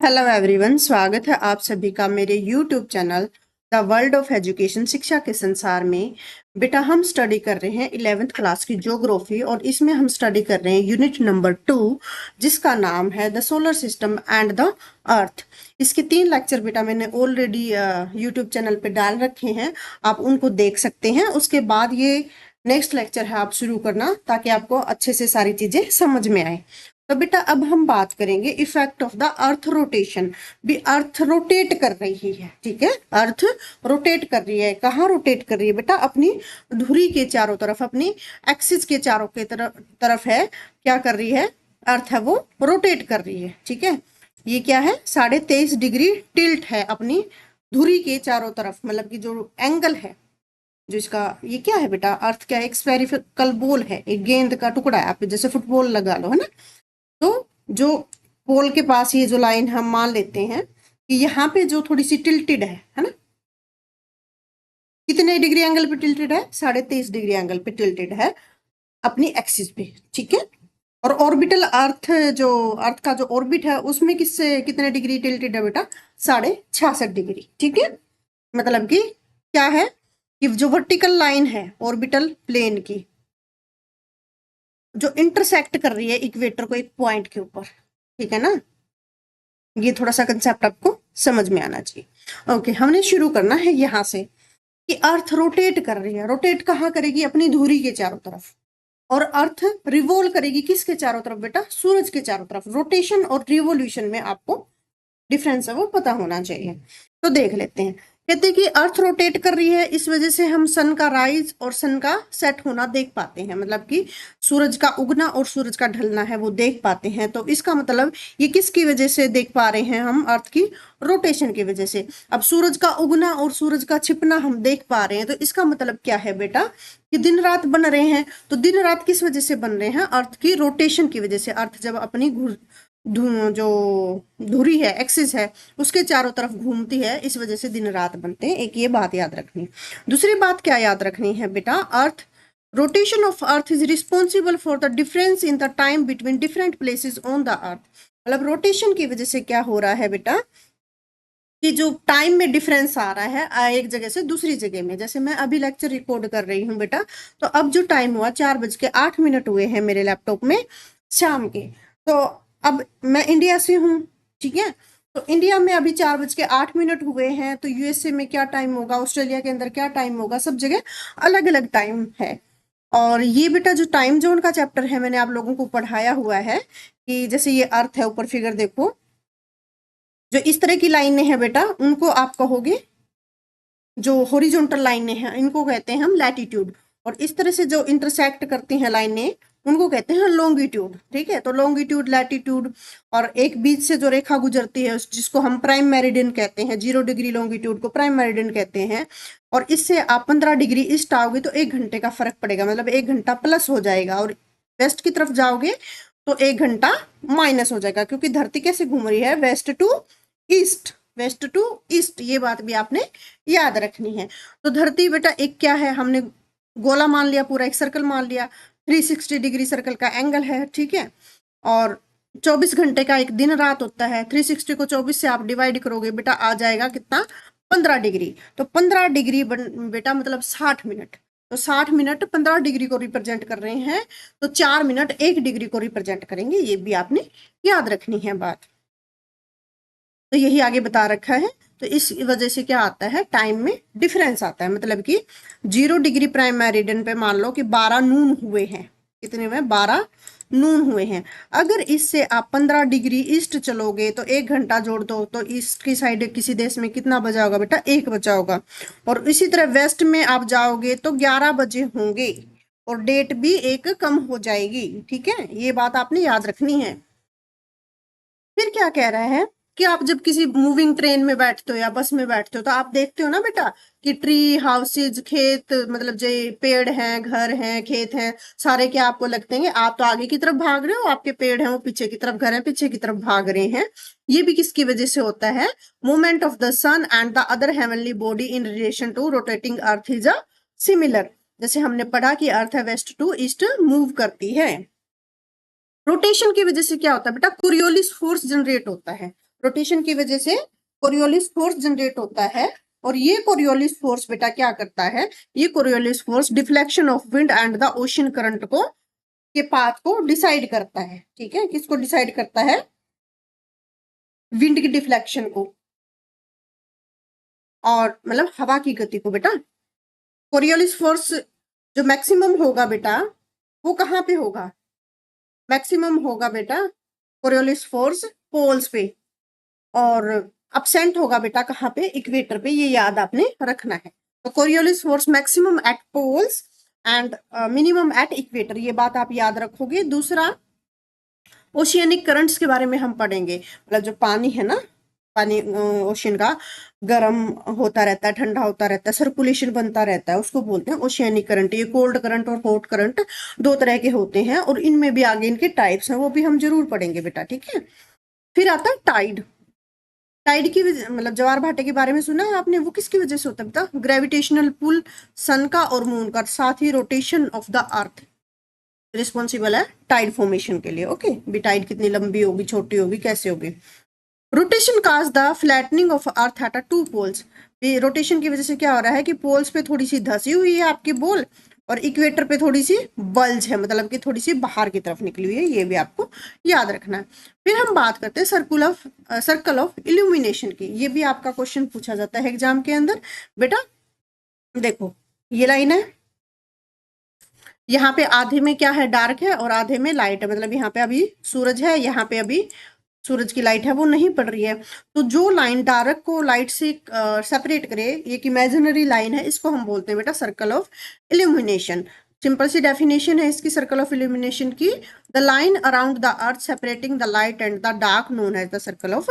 Hello everyone, स्वागत है आप सभी का मेरे YouTube channel the world of education शिक्षा के संसार में। बेटा हम स्टडी कर रहे हैं 11th क्लास की ज्योग्राफी और इसमें हम स्टडी कर रहे हैं यूनिट नंबर 2 जिसका नाम है the solar system and the earth. इसके 3 लेक्चर बेटा मैंने ऑलरेडी यूट्यूब चैनल पे डाल रखे हैं, आप उनको देख सकते हैं। उसके बाद ये नेक्स्ट लेक्चर है आप शुरू करना ताकि आपको अच्छे से सारी चीजें समझ में आए। तो बेटा अब हम बात करेंगे effect of the earth rotation. भी अर्थ रोटेट कर रही है, ठीक है, अर्थ रोटेट कर रही है। कहाँ रोटेट कर रही है बेटा? अपनी धुरी के चारों तरफ, अपनी एक्सिस के चारों के तरफ है। क्या कर रही है? अर्थ है वो रोटेट कर रही है, ठीक है। ये क्या है? 23.5 डिग्री टिल्ट है अपनी धुरी के चारों तरफ, मतलब कि जो एंगल है जो इसका, ये क्या है बेटा? अर्थ क्या है? एक स्फेरिकल बॉल है, एक गेंद का टुकड़ा है, आप जैसे फुटबॉल लगा लो, है ना। तो जो पोल के पास ये जो लाइन हम मान लेते हैं कि यहाँ पे जो थोड़ी सी टिल्टेड है ना, कितने डिग्री एंगल पे टिल्टेड है? 23.5 डिग्री एंगल पे टिल्टेड है अपनी एक्सिस पे, ठीक है। और ऑर्बिटल अर्थ, जो अर्थ का जो ऑर्बिट है उसमें किससे कितने डिग्री टिल्टेड है बेटा? 66.5 डिग्री, ठीक है। मतलब कि क्या है कि जो वर्टिकल लाइन है ऑर्बिटल प्लेन की, जो इंटरसेक्ट कर रही है इक्वेटर को एक पॉइंट के ऊपर, ठीक है ना। ये थोड़ा सा कंसेप्ट आपको समझ में आना चाहिए। ओके, हमने शुरू करना है यहां से कि अर्थ रोटेट कर रही है। रोटेट कहाँ करेगी? अपनी धुरी के चारों तरफ। और अर्थ रिवोल्व करेगी किसके चारों तरफ बेटा? सूरज के चारों तरफ। रोटेशन और रिवोल्यूशन में आपको डिफरेंस है वो पता होना चाहिए। तो देख लेते हैं। कहते हैं कि अर्थ रोटेट कर रही है, इस वजह से हम सन का राइज और सन का सेट होना देख पाते हैं, मतलब कि सूरज का उगना और सूरज का ढलना है वो देख पाते हैं। तो इसका मतलब ये किसकी वजह से देख पा रहे हैं हम? अर्थ की रोटेशन की वजह से। अब सूरज का उगना और सूरज का छिपना हम देख पा रहे हैं, तो इसका मतलब क्या है बेटा? कि दिन रात बन रहे हैं। तो दिन रात किस वजह से बन रहे हैं? अर्थ की रोटेशन की वजह से। अर्थ जब अपनी जो धुरी है, एक्सिस है, उसके चारों तरफ घूमती है, इस वजह से दिन रात बनते हैं। एक ये बात याद रखनी। दूसरी बात क्या याद रखनी है बेटा? Earth rotation of earth is responsible for the difference in the time between different places on the अर्थ। मतलब रोटेशन की वजह से क्या हो रहा है बेटा? कि जो टाइम में डिफरेंस आ रहा है एक जगह से दूसरी जगह में। जैसे मैं अभी लेक्चर रिकॉर्ड कर रही हूँ बेटा, तो अब जो टाइम हुआ 4:08 हुए हैं मेरे लैपटॉप में शाम के। तो अब मैं इंडिया से हूँ, ठीक है। तो इंडिया में अभी 4:08 हुए हैं, तो यूएसए में क्या टाइम होगा, ऑस्ट्रेलिया के अंदर क्या टाइम होगा, सब जगह अलग अलग टाइम है। और ये बेटा जो टाइम जोन का चैप्टर है मैंने आप लोगों को पढ़ाया हुआ है कि जैसे ये अर्थ है, ऊपर फिगर देखो, जो इस तरह की लाइनें हैं बेटा उनको आप कहोगे, जो हॉरिजॉन्टल लाइनें हैं इनको कहते हैं हम लैटिट्यूड। और इस तरह से जो इंटरसेक्ट करती हैं लाइनें उनको कहते हैं लॉन्गिट्यूड, ठीक है। तो लॉन्गिट्यूड, लैटिट्यूड, और एक बीच से जो रेखा गुजरती है जिसको हम प्राइम मेरिडियन कहते हैं, 0 डिग्री लॉन्गिट्यूड को प्राइम मेरिडियन कहते हैं। और इससे आप 15 डिग्री ईस्ट आओगे तो 1 घंटे का फर्क पड़ेगा, मतलब 1 घंटा प्लस हो जाएगा। और वेस्ट की तरफ जाओगे तो 1 घंटा माइनस हो जाएगा, क्योंकि धरती कैसे घूम रही है? West to east, west to east. ये बात भी आपने याद रखनी है। तो धरती बेटा एक क्या है? हमने गोला मान लिया, पूरा एक सर्कल मान लिया, 360 डिग्री सर्कल का एंगल है, ठीक है। और 24 घंटे का एक दिन रात होता है। 360 को 24 से आप डिवाइड करोगे बेटा, आ जाएगा कितना? 15 डिग्री। तो 15 डिग्री बेटा मतलब 60 मिनट। तो 60 मिनट 15 डिग्री को रिप्रेजेंट कर रहे हैं, तो 4 मिनट 1 डिग्री को रिप्रेजेंट करेंगे। ये भी आपने याद रखनी है बात। तो यही आगे बता रखा है। तो इस वजह से क्या आता है? टाइम में डिफरेंस आता है। मतलब कि 0 डिग्री प्राइम मेरिडियन पे मान लो कि 12 नून हुए हैं। कितने हुए? 12 नून हुए हैं। अगर इससे आप 15 डिग्री ईस्ट चलोगे तो 1 घंटा जोड़ दो, तो ईस्ट की साइड किसी देश में कितना बजा होगा बेटा? 1 बचा होगा। और इसी तरह वेस्ट में आप जाओगे तो 11 बजे होंगे और डेट भी एक कम हो जाएगी, ठीक है। ये बात आपने याद रखनी है। फिर क्या कह रहा है कि आप जब किसी मूविंग ट्रेन में बैठते हो या बस में बैठते हो तो आप देखते हो ना बेटा कि ट्री, हाउसेज, खेत, मतलब जो पेड़ हैं, घर हैं, खेत हैं, सारे क्या आपको लगते हैं? आप तो आगे की तरफ भाग रहे हो, आपके पेड़ हैं वो पीछे की तरफ, घर है पीछे की तरफ भाग रहे हैं। ये भी किसकी वजह से होता है? Movement of the sun and the other heavenly body in relation to rotating earth is a similar. जैसे हमने पढ़ा कि अर्थ है वेस्ट टू ईस्ट मूव करती है। रोटेशन की वजह से क्या होता है बेटा? कोरियोलिस फोर्स जनरेट होता है। रोटेशन की वजह से कोरियोलिस फोर्स जनरेट होता है, और ये कोरियोलिस फोर्स बेटा क्या करता है, ये Coriolis force deflection of wind and the ocean current को के पाथ को डिसाइड करता है। ठीक है, किसको डिसाइड करता है, विंड की डिफ्लेक्शन को, और मतलब हवा की गति को बेटा। कोरियोलिस फोर्स जो मैक्सिमम होगा बेटा वो कहाँ पे होगा, मैक्सिमम होगा बेटा कोरियोलिस फोर्स पोल्स पे, और अपसेंट होगा बेटा कहाँ पे, इक्वेटर पे, ये याद आपने रखना है। तो Coriolis force maximum at poles and minimum at equator, ये बात आप याद रखोगे। दूसरा, ओशियनिक करंट्स के बारे में हम पढ़ेंगे, मतलब जो पानी है ना, पानी ओशियन का गर्म होता रहता है, ठंडा होता रहता है, सर्कुलेशन बनता रहता है, उसको बोलते हैं ओशियनिक करंट। ये कोल्ड करंट और हॉट करंट दो तरह के होते हैं, और इनमें भी आगे इनके टाइप्स हैं, वो भी हम जरूर पढ़ेंगे बेटा। ठीक है, फिर आता है टाइड। टाइड की मतलब ज्वार भाटे के बारे में सुना है आपने, वो किसकी वजह से होता है बेटा, ग्रेविटेशनल पुल सन का और मून का, साथ ही rotation of the earth responsible है टाइड फॉर्मेशन के लिए। ओके, भी टाइड कितनी लंबी होगी, छोटी होगी, कैसे होगी। Rotation cause the flattening of earth at two poles, rotation की वजह से क्या हो रहा है कि पोल्स पे थोड़ी सी धसी हुई है आपकी बोल, और इक्वेटर पे थोड़ी सी बल्ज है, मतलब कि थोड़ी सी बाहर की तरफ निकली हुई है, ये भी आपको याद रखना है। फिर हम बात करते हैं सर्कल ऑफ इल्यूमिनेशन की, ये भी आपका क्वेश्चन पूछा जाता है एग्जाम के अंदर बेटा। देखो ये लाइन है, यहाँ पे आधे में क्या है, डार्क है, और आधे में लाइट है, मतलब यहाँ पे अभी सूरज है, यहाँ पे अभी सूरज की लाइट है वो नहीं पड़ रही है। तो जो लाइन डार्क को लाइट से सेपरेट करे, एक इमेजिनरी लाइन है, इसको हम बोलते हैं बेटा सर्कल ऑफ इल्यूमिनेशन। सिंपल सी डेफिनेशन है इसकी सर्कल ऑफ इल्यूमिनेशन की, the line around the earth separating the light and the dark known as the circle of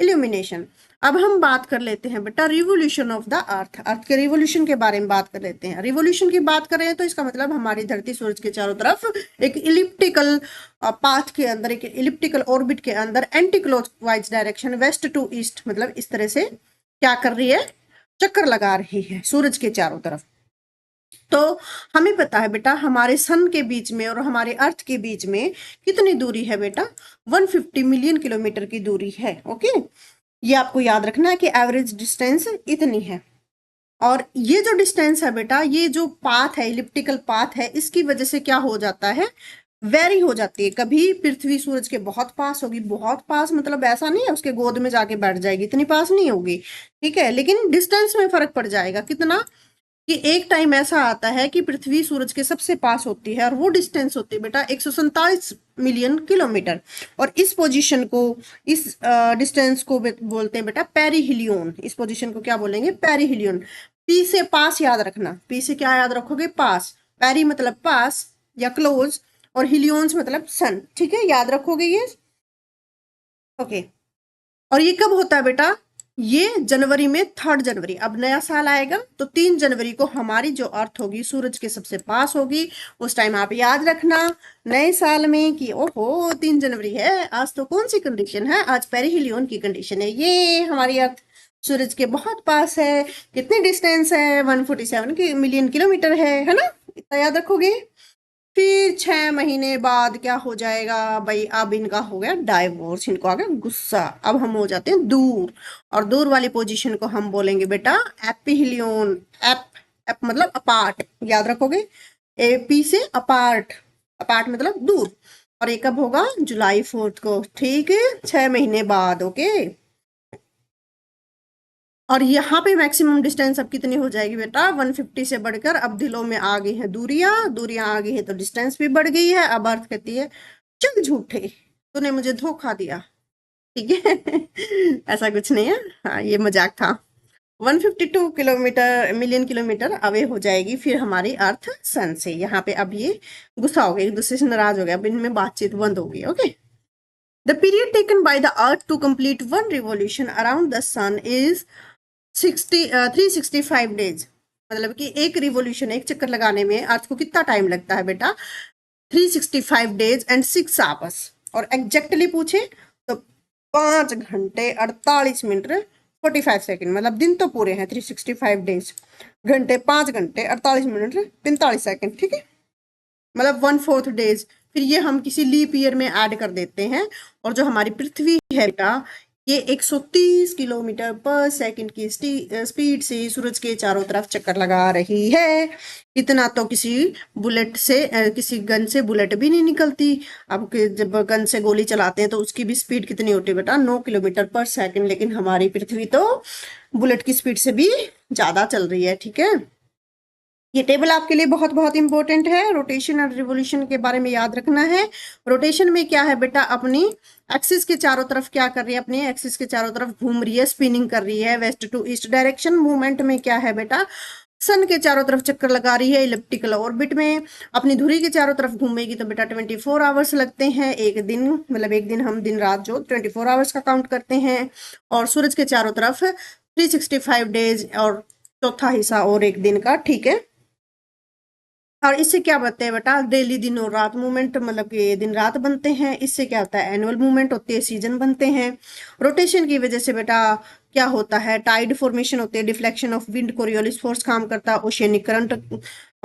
illumination. अब हम बात कर लेते हैं बेटा revolution of the earth, earth के रिवोल्यूशन के बारे में बात कर लेते हैं। रिवोल्यूशन की बात कर रहे हैं तो इसका मतलब हमारी धरती सूरज के चारों तरफ एक इलिप्टिकल पाथ के अंदर, एक इलिप्टिकल ऑर्बिट के अंदर anti clockwise direction west to east, मतलब इस तरह से क्या कर रही है, चक्कर लगा रही है सूरज के चारों तरफ। तो हमें पता है बेटा हमारे सन के बीच में और हमारे अर्थ के बीच में कितनी दूरी है बेटा, 150 मिलियन किलोमीटर की दूरी है। ओके, ये आपको याद रखना है कि एवरेज डिस्टेंस इतनी है। और ये जो डिस्टेंस है बेटा, ये जो पाथ है, इलिप्टिकल पाथ है, इसकी वजह से क्या हो जाता है, वेरी हो जाती है। कभी पृथ्वी सूरज के बहुत पास होगी, बहुत पास मतलब ऐसा नहीं है उसके गोद में जाके बैठ जाएगी, इतनी पास नहीं होगी, ठीक है, लेकिन डिस्टेंस में फर्क पड़ जाएगा। कितना कि एक टाइम ऐसा आता है कि पृथ्वी सूरज के सबसे पास होती है, और वो डिस्टेंस होती है बेटा 147 मिलियन किलोमीटर, और इस पोजीशन को, इस डिस्टेंस को बोलते हैं बेटा पेरीहिलियन। इस पोजीशन को क्या बोलेंगे, पेरीहिलियन। पी से पास याद रखना, पी से क्या याद रखोगे, पास, पेरी मतलब पास या क्लोज, और हिलियंस मतलब सन, ठीक है, याद रखोगे ये। ओके, और ये कब होता है बेटा, ये जनवरी में, 3 जनवरी, अब नया साल आएगा तो 3 जनवरी को हमारी जो अर्थ होगी सूरज के सबसे पास होगी। उस टाइम आप याद रखना नए साल में कि ओहो 3 जनवरी है, आज तो कौन सी कंडीशन है, आज पेरीहिलियन की कंडीशन है, ये हमारी अर्थ सूरज के बहुत पास है। कितनी डिस्टेंस है, 147 मिलियन किलोमीटर है ना, इतना याद रखोगे। फिर 6 महीने बाद क्या हो जाएगा भाई, अब इनका हो गया डाइवोर्स, इनको आ गया गुस्सा, अब हम हो जाते हैं दूर, और दूर वाली पोजीशन को हम बोलेंगे बेटा एपिहिलियन। एप, एप मतलब अपार्ट, याद रखोगे, एपी से अपार्ट, अपार्ट मतलब दूर। और ये कब होगा, जुलाई 4 को, ठीक है, 6 महीने बाद। ओके, और यहाँ पे मैक्सिमम डिस्टेंस अब कितनी हो जाएगी बेटा, 150 से बढ़कर अब दिलों में आ गई है दूरियां, दूरियां आ गई है तो डिस्टेंस भी बढ़ गई है। अब अर्थ कहती है चल झूठे, तूने मुझे धोखा दिया, ठीक है ऐसा कुछ नहीं है, हाँ ये मजाक था। 152 किलोमीटर मिलियन किलोमीटर अवे हो जाएगी फिर हमारी अर्थ सन से। यहाँ पे अब ये गुस्सा हो गया, एक दूसरे से नाराज हो गया, अब इनमें बातचीत बंद हो गई। Okay, the period taken by the earth to complete one revolution around the sun is 365 days, मतलब कि एक रिवोल्यूशन, एक चक्कर लगाने में अर्थ को कितना टाइम लगता है बेटा, 365 डेज एंड 6 आवर्स। और एग्जैक्टली पूछे तो 5 घंटे 48 मिनट 45 सेकेंड, मतलब दिन तो पूरे हैं 365 डेज, घंटे 5 घंटे 48 मिनट 45 सेकेंड, ठीक है, मतलब 1/4 डेज। फिर ये हम किसी लीप ईयर में ऐड कर देते हैं, और जो हमारी पृथ्वी है बेटा ये 130 किलोमीटर पर सेकंड की स्पीड से सूरज के चारों तरफ चक्कर लगा रही है। इतना तो किसी बुलेट से किसी गन से बुलेट भी नहीं निकलती। अब जब गन से गोली चलाते हैं तो उसकी भी स्पीड कितनी होती है बेटा, 9 किलोमीटर पर सेकंड। लेकिन हमारी पृथ्वी तो बुलेट की स्पीड से भी ज्यादा चल रही है, ठीक है। ये टेबल आपके लिए बहुत बहुत इंपॉर्टेंट है। रोटेशन और रिवोल्यूशन के बारे में याद रखना है। रोटेशन में क्या है बेटा, अपनी एक्सिस के चारों तरफ क्या कर रही है, अपनी एक्सिस के चारों तरफ घूम रही है, स्पिनिंग कर रही है west to east direction. Movement में क्या है बेटा, सन के चारों तरफ चक्कर लगा रही है इलिप्टिकल ऑर्बिट में। अपनी धुरी के चारों तरफ घूमेगी तो बेटा 24 आवर्स लगते हैं एक दिन, मतलब एक दिन हम दिन रात जो 24 आवर्स का काउंट करते हैं। और सूरज के चारों तरफ 365 डेज और चौथा हिस्सा और एक दिन का, ठीक है। और इससे क्या बनते हैं बेटा, डेली दिन और रात मूवमेंट, मतलब कि दिन रात बनते हैं। इससे क्या होता है, एनुअल मूवमेंट होती है, सीजन बनते हैं। रोटेशन की वजह से बेटा क्या होता है, टाइड फॉर्मेशन होते हैं, deflection of wind, Coriolis force काम करता है, ओशियनिक करंट,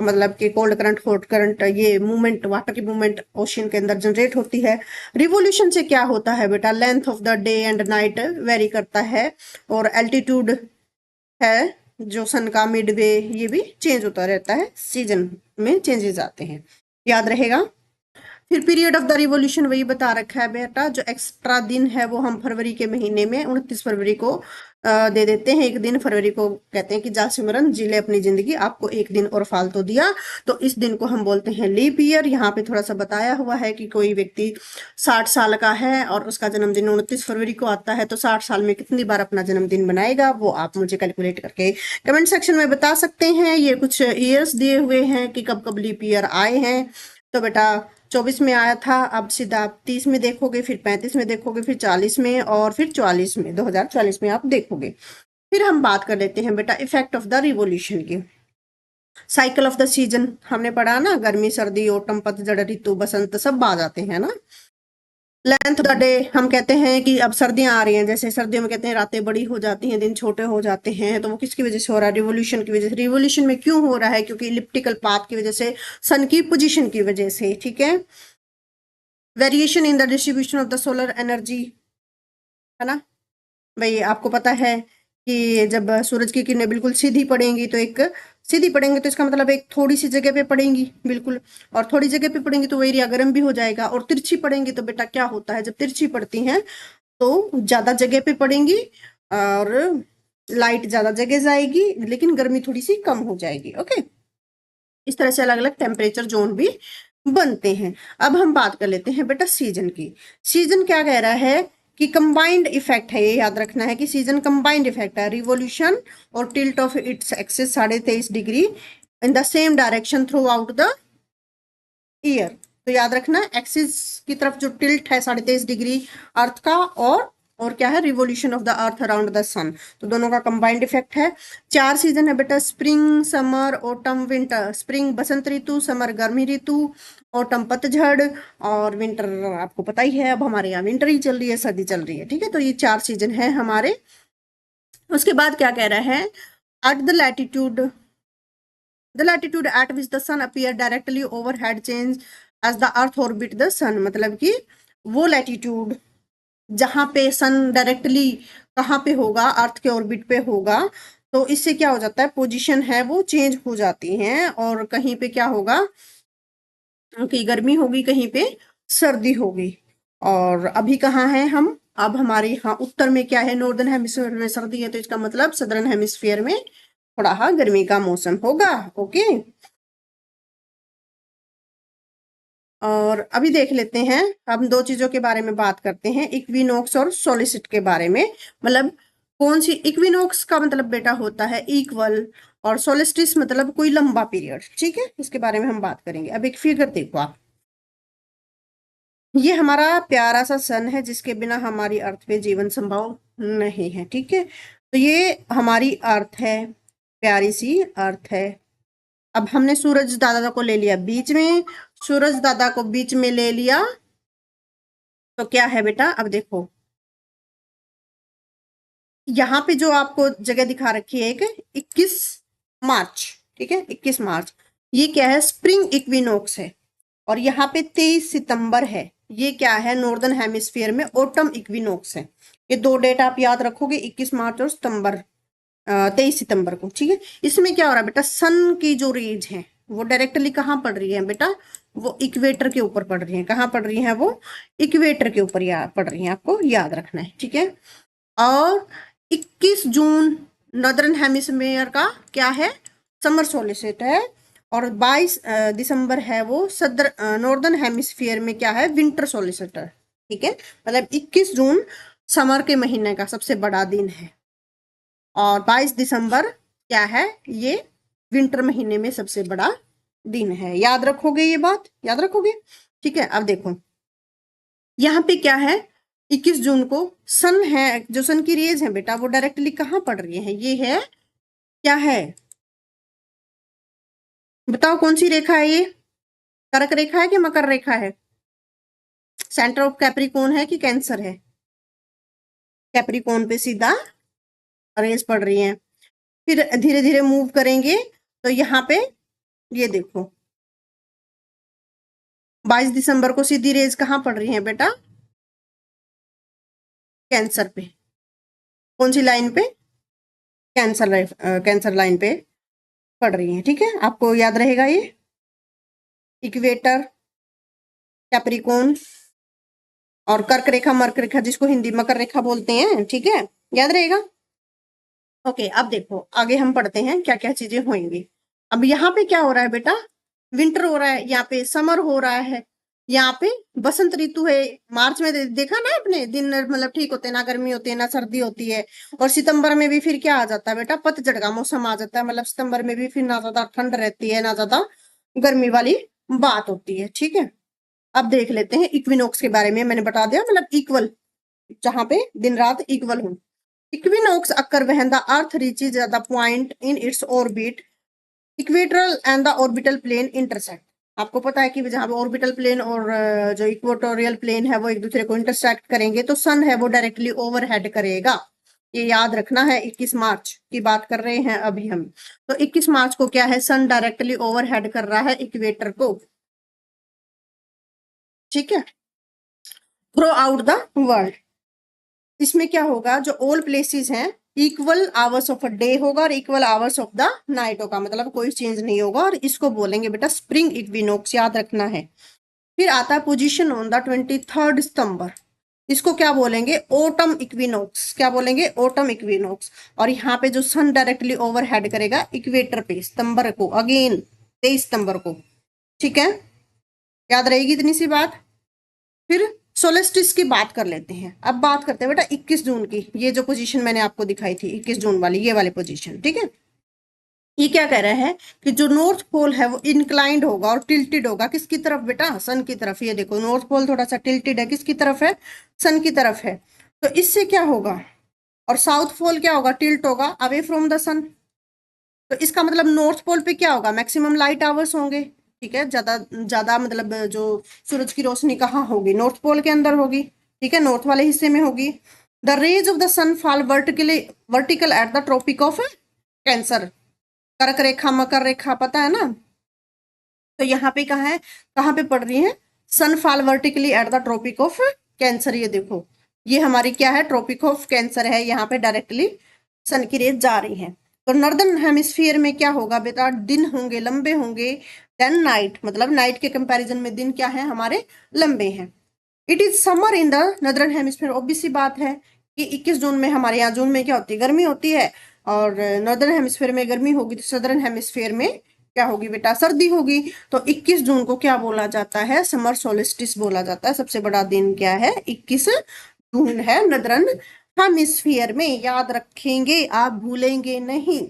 मतलब कि कोल्ड करंट, हॉट करंट, ये मूवमेंट, वाटर की मूवमेंट ओशियन के अंदर जनरेट होती है। रिवोल्यूशन से क्या होता है बेटा, length of the day and night very करता है। और एल्टीट्यूड है जो सन का मिडवे, ये भी चेंज होता रहता है, सीजन में चेंजेस आते हैं, याद रहेगा। फिर पीरियड ऑफ द रिवोल्यूशन वही बता रखा है बेटा, जो एक्स्ट्रा दिन है वो हम फरवरी के महीने में 29 फरवरी को दे देते हैं। एक दिन फरवरी को कहते हैं कि जा सिमरन जी ले अपनी जिंदगी, आपको एक दिन और फालतू दिया, तो इस दिन को हम बोलते हैं लीप ईयर। यहाँ पे थोड़ा सा बताया हुआ है कि कोई व्यक्ति 60 साल का है और उसका जन्मदिन 29 फरवरी को आता है, तो 60 साल में कितनी बार अपना जन्मदिन मनाएगा, वो आप मुझे कैलकुलेट करके कमेंट सेक्शन में बता सकते हैं। ये कुछ ईयर्स दिए हुए हैं कि कब कब लीप ईयर आए हैं। तो बेटा 24 में आया था, अब सीधा आप 30 में देखोगे, फिर 35 में देखोगे, फिर 40 में, और फिर 44 में, 2044 में आप देखोगे। फिर हम बात कर लेते हैं बेटा इफेक्ट ऑफ द रिवोल्यूशन की। साइकिल ऑफ द सीजन हमने पढ़ा ना, गर्मी सर्दी ऑटम पतझड़ ऋतु बसंत सब आ जाते हैं ना। लेंथ ऑफ द डे हम कहते हैं कि अब सर्दियां आ रही हैं, जैसे सर्दियों में कहते हैं रातें बड़ी हो जाती हैं, दिन छोटे हो जाते हैं, तो वो किसकी वजह से हो रहा है, रिवोल्यूशन की वजह से। रिवोल्यूशन में क्यों हो रहा है, क्योंकि इलिप्टिकल पाथ की वजह से, सन की पोजीशन की वजह से, ठीक है। Variation in the distribution of the solar energy, है ना भाई, आपको पता है कि जब सूरज की किरणें बिल्कुल सीधी पड़ेंगी तो एक सीधी पड़ेंगे तो इसका मतलब एक थोड़ी सी जगह पे पड़ेंगी बिल्कुल, और थोड़ी जगह पे पड़ेंगी तो वो एरिया गर्म भी हो जाएगा। और तिरछी पड़ेंगी तो बेटा क्या होता है, जब तिरछी पड़ती हैं तो ज्यादा जगह पे पड़ेंगी और लाइट ज्यादा जगह जाएगी, लेकिन गर्मी थोड़ी सी कम हो जाएगी। ओके, इस तरह से अलग अलग टेम्परेचर जोन भी बनते हैं। अब हम बात कर लेते हैं बेटा सीजन की। सीजन क्या कह रहा है कि कंबाइंड इफेक्ट है, ये याद रखना है कि सीजन कंबाइंड इफेक्ट है। रिवोल्यूशन और tilt of its axis 23.5 degree in the same direction through out the year. तो याद रखना एक्सिस की तरफ जो टिल्ट है 23.5 डिग्री अर्थ का, और क्या है, revolution of the earth around the sun, तो दोनों का कंबाइंड इफेक्ट है। 4 सीजन है बेटा, spring summer autumn winter. Spring बसंत ऋतु, समर गर्मी ऋतु, ऑटम पतझड़, और विंटर आपको पता ही है, अब हमारे यहाँ विंटर ही चल रही है, सर्दी चल रही है, ठीक है। तो ये 4 सीजन है हमारे। उसके बाद क्या कह रहा है, eight the latitude at which the sun appear directly overhead change as the earth orbit the sun, मतलब कि वो लैटिट्यूड जहां पे सन डायरेक्टली कहाँ पे होगा, अर्थ के ऑर्बिट पे होगा, तो इससे क्या हो जाता है, पोजीशन है वो चेंज हो जाती है, और कहीं पे क्या होगा, कहीं गर्मी होगी, कहीं पे सर्दी होगी। और अभी कहाँ है हम, अब हमारे यहाँ उत्तर में क्या है, नॉर्दर्न हेमिस्फीयर में सर्दी है, तो इसका मतलब सदर्न हेमिस्फीयर में थोड़ा गर्मी का मौसम होगा। ओके, और अभी देख लेते हैं, हम 2 चीजों के बारे में बात करते हैं, इक्विनोक्स और सोलिस्टिस के बारे में। मतलब कौन सी, इक्विनोक्स का मतलब बेटा होता है इक्वल, और सोलिस्टिस मतलब कोई लंबा पीरियड, ठीक है, इसके बारे में हम बात करेंगे। अब एक फिगर देखो आप, ये हमारा प्यारा सा सन है जिसके बिना हमारी अर्थ पे जीवन संभव नहीं है, ठीक है। तो ये हमारी अर्थ है, प्यारी सी अर्थ है। अब हमने सूरज दादा को ले लिया बीच में, सूरज दादा को बीच में ले लिया, तो क्या है बेटा, अब देखो यहाँ पे जो आपको जगह दिखा रखी है एक 21 मार्च, ठीक है, 21 मार्च, ये क्या है, स्प्रिंग इक्विनोक्स है। और यहाँ पे 23 सितंबर है, ये क्या है, नॉर्दर्न हेमिस्फीयर में ऑटम इक्विनोक्स है। ये दो डेट आप याद रखोगे, 21 मार्च और सितंबर 23 सितंबर को, ठीक है। इसमें क्या हो रहा है बेटा, सन की जो रेज है वो डायरेक्टली कहाँ पड़ रही है बेटा, वो इक्वेटर के ऊपर पड़ रही है। कहाँ पड़ रही है वो, इक्वेटर के ऊपर पड़ रही है, आपको याद रखना है, ठीक है। और 21 जून नॉर्दर्न हेमिस्फीयर का क्या है, समर सोलिस्टिस है। और 22 दिसंबर है वो नॉर्दर्न हेमिस्फीयर में क्या है, विंटर सोलिस्टिस, ठीक है। मतलब 21 जून समर के महीने का सबसे बड़ा दिन है, और 22 दिसंबर क्या है, ये विंटर महीने में सबसे बड़ा दिन है। याद रखोगे, ये बात याद रखोगे, ठीक है। अब देखो यहाँ पे क्या है, 21 जून को सन है, जो सन की रेज है बेटा वो डायरेक्टली कहाँ पड़ रही है, ये है क्या है, बताओ कौन सी रेखा है ये, कर्क रेखा है कि मकर रेखा है, सेंटर ऑफ कैप्रिकॉन है कि कैंसर है, कैप्रिकॉन पे सीधा रेज पड़ रही है। फिर धीरे धीरे मूव करेंगे तो यहाँ पे ये देखो 22 दिसंबर को सीधी रेज कहाँ पड़ रही है बेटा, कैंसर पे। कौन सी लाइन पे, कैंसर लाइन पे पड़ रही है, ठीक है। आपको याद रहेगा ये, इक्वेटर, कैप्रिकॉन और कर्क रेखा, मकर रेखा जिसको हिंदी मकर रेखा बोलते हैं, ठीक है, याद रहेगा। ओके, अब देखो आगे हम पढ़ते हैं क्या क्या चीजें होंगी। अब यहाँ पे क्या हो रहा है बेटा, विंटर हो रहा है, यहाँ पे समर हो रहा है, यहाँ पे बसंत ऋतु है। मार्च में देखा ना आपने, दिन मतलब ठीक होते हैं, ना गर्मी होती है ना सर्दी होती है। और सितंबर में भी फिर क्या आ जाता है बेटा, पतझड़ का मौसम आ जाता है। मतलब सितंबर में भी फिर ना ज्यादा ठंड रहती है ना ज्यादा गर्मी वाली बात होती है, ठीक है। अब देख लेते हैं इक्विनोक्स के बारे में, मैंने बता दिया, मतलब इक्वल, जहां पे दिन रात इक्वल हो। Equinox occur when the Earth reaches the point in its orbit, equatorial and the orbital plane intersect। आपको पता है कि जहां पे ऑर्बिटल प्लेन और जो इक्वेटोरियल प्लेन है वो एक दूसरे को इंटरसेक्ट करेंगे तो सन है वो डायरेक्टली ओवरहेड करेगा। ये याद रखना है, 21 मार्च की बात कर रहे हैं अभी हम। तो 21 मार्च को क्या है, सन डायरेक्टली ओवरहेड कर रहा है इक्वेटर को, ठीक है, थ्रू आउट द वर्ल्ड। इसमें क्या होगा, जो ऑल प्लेसेस हैं equal hours of a day होगा और equal hours of the night होगा, मतलब कोई चेंज नहीं होगा। और इसको बोलेंगे बेटा स्प्रिंग इक्विनोक्स, याद रखना है। फिर आता है पोजीशन ऑन द 23 सितंबर, इसको क्या बोलेंगे, ऑटम इक्विनोक्स। क्या बोलेंगे, ऑटम इक्विनोक्स। और यहाँ पे जो सन डायरेक्टली ओवरहेड करेगा इक्वेटर पे सितंबर को, अगेन 23 सितंबर को, ठीक है, याद रहेगी इतनी सी बात। फिर सोलेस्टिस की बात कर लेते हैं। अब बात करते हैं बेटा 21 जून की, ये जो पोजीशन मैंने आपको दिखाई थी 21 जून वाली, ये वाली पोजीशन, ठीक है। ये क्या कह रहा है कि जो नॉर्थ पोल है वो इंक्लाइंड होगा और टिल्टेड होगा, किसकी तरफ बेटा, सन की तरफ। ये देखो नॉर्थ पोल थोड़ा सा टिल्टेड है, किसकी तरफ है, सन की तरफ है। तो इससे क्या होगा, और साउथ पोल क्या होगा, टिल्ट होगा अवे फ्रॉम द सन। तो इसका मतलब नॉर्थ पोल पे क्या होगा, मैक्सिमम लाइट आवर्स होंगे, ठीक है। ज्यादा ज्यादा मतलब जो सूरज की रोशनी कहाँ होगी, नॉर्थ पोल के अंदर होगी, ठीक है, नॉर्थ वाले हिस्से में होगी। The rays of the sun fall vertical at the tropic of cancer, कर्क रेखा मकर रेखा पता है ना। तो यहाँ पे कहाँ है, कहाँ पे पड़ रही है, sun fall vertically at the tropic of Cancer. ये देखो ये हमारी क्या है, ट्रॉपिक ऑफ कैंसर है, यहाँ पे डायरेक्टली सन की रेज जा रही है। तो नॉर्दर्न हेमिस्फीयर में क्या होगा बेटा, दिन होंगे लंबे होंगे, देन नाइट, मतलब नाइट के कंपैरिजन में दिन क्या है हमारे, लंबे हैं। It is summer in the northern hemisphere, obvious सी बात है कि 21 जून में हमारे यहाँ जून में क्या होती है, गर्मी होती है। और नॉर्दर्न हेमिस्फीयर में गर्मी होगी तो सदर्न हेमिस्फीयर में क्या होगी बेटा, सर्दी होगी। तो 21 जून को क्या बोला जाता है, समर सोलिस्टिस बोला जाता है। सबसे बड़ा दिन क्या है, 21 जून है नॉर्दर्न हेमिस्फीयर में, याद रखेंगे आप, भूलेंगे नहीं।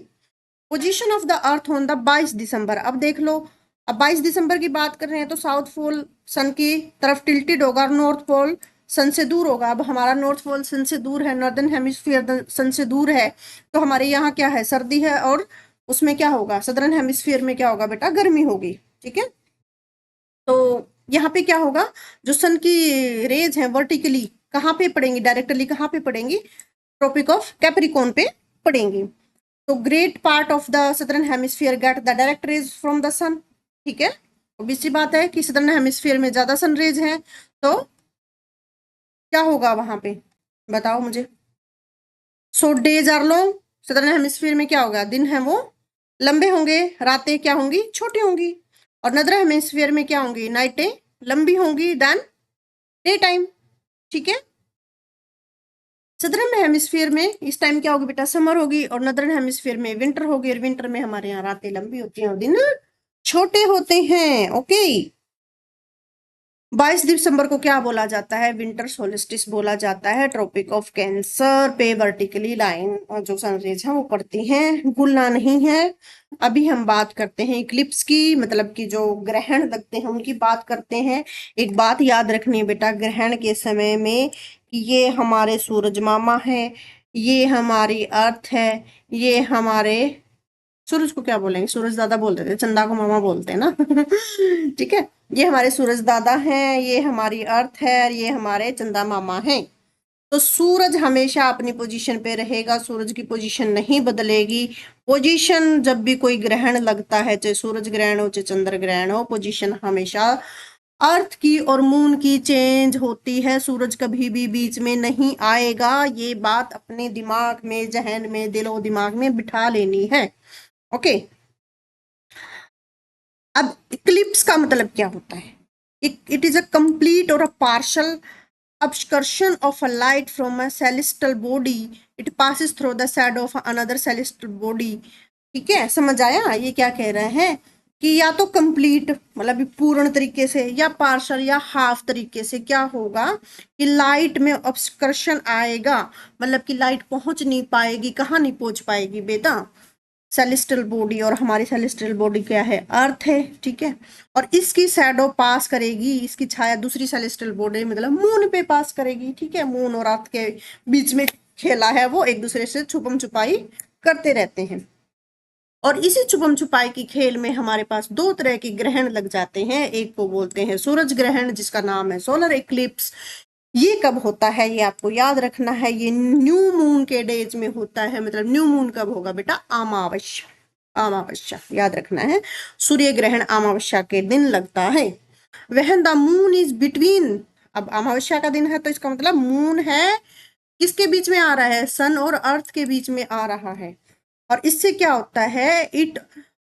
Position of the earth on the 22 दिसंबर, अब देख लो, अब 22 दिसंबर की बात कर रहे हैं तो साउथ पोल सन की तरफ टिल्टेड होगा और नॉर्थ पोल सन से दूर होगा। अब हमारा नॉर्थ पोल सन से दूर है, नॉर्दर्न हेमिस्फीयर सन से दूर है, तो हमारे यहाँ क्या है, सर्दी है। और उसमें क्या होगा, सदर्न हेमिस्फीयर में क्या होगा बेटा, गर्मी होगी, ठीक है। तो यहाँ पे क्या होगा, जो सन की रेज है वर्टिकली कहाँ पे पड़ेंगी, डायरेक्टली कहाँ पे पड़ेंगी, ट्रॉपिक ऑफ कैप्रिकॉन पे पड़ेंगी। तो great part of the southern hemisphere get the direct rays from the sun, ठीक है। obvious सी बात है कि सदर्न हेमिस्फीयर में ज्यादा सनरेज है, तो क्या होगा वहां पे, बताओ मुझे। So days are long, southern hemisphere में क्या होगा, दिन है वो लंबे होंगे, रातें क्या होंगी, छोटी होंगी। और नदर हेमिस्फीयर में क्या होंगी, नाइटें लंबी होंगी देन डे टाइम। ठीक है, सदर्न हेमिस्फीयर में इस टाइम क्या होगी बेटा, समर होगी, और नदर्न हेमिस्फीयर में विंटर होगी, और विंटर में हमारे यहाँ रातें लंबी होती हैं और दिन छोटे होते हैं। ओके, 22 दिसंबर को क्या बोला जाता है, विंटर सोलिस्टिस बोला जाता है। ट्रॉपिक ऑफ कैंसर पे वर्टिकली लाइन और जो सनरेज है वो पड़ती हैं, भूलना नहीं है। अभी हम बात करते हैं इक्लिप्स की, मतलब कि जो ग्रहण लगते हैं उनकी बात करते हैं। एक बात याद रखनी है बेटा, ग्रहण के समय में ये हमारे सूरज मामा है, ये हमारी अर्थ है, ये हमारे सूरज को क्या बोलेंगे, सूरज दादा बोल देते हैं, चंदा को मामा बोलते हैं ना ठीक है, ये हमारे सूरज दादा हैं, ये हमारी अर्थ है, और ये हमारे चंदा मामा हैं। तो सूरज हमेशा अपनी पोजीशन पे रहेगा, सूरज की पोजीशन नहीं बदलेगी। पोजीशन जब भी कोई ग्रहण लगता है, चाहे सूरज ग्रहण हो चाहे चंद्र ग्रहण हो, पोजीशन हमेशा अर्थ की और मून की चेंज होती है, सूरज कभी भी बीच में नहीं आएगा। ये बात अपने दिमाग में, जहन में, दिलो दिमाग में बिठा लेनी है। ओके, अब इक्लिप्स का मतलब क्या होता है, इट इज अ कंप्लीट और अ partial obscursion of a light from a celestial body, it passes through the shadow of another celestial body। ठीक है, समझ आया ये क्या कह रहे हैं, कि या तो कंप्लीट मतलब पूर्ण तरीके से, या पार्शल या हाफ तरीके से क्या होगा, कि लाइट में ऑब्स्कर्शन आएगा, मतलब कि लाइट पहुंच नहीं पाएगी। कहाँ नहीं पहुंच पाएगी बेटा, सेलेस्टियल बॉडी, और हमारी सेलेस्टियल बॉडी क्या है, अर्थ है। ठीक है, और इसकी शैडो पास करेगी, इसकी छाया दूसरी सेलेस्टियल बॉडी मतलब मून पे पास करेगी। ठीक है, मून और अर्थ के बीच में खेला है, वो एक दूसरे से छुपम छुपाई करते रहते हैं। और इसी छुपम छुपाई की खेल में हमारे पास दो तरह के ग्रहण लग जाते हैं, एक को बोलते हैं सूरज ग्रहण जिसका नाम है सोलर इक्लिप्स। ये कब होता है ये आपको याद रखना है, ये न्यू मून के डेज में होता है। मतलब न्यू मून कब होगा बेटा, अमावस्या, अमावस्या याद रखना है, सूर्य ग्रहण अमावस्या के दिन लगता है। When the moon is between, अब अमावस्या का दिन है तो इसका मतलब मून है किसके बीच में आ रहा है, सन और अर्थ के बीच में आ रहा है। और इससे क्या होता है, it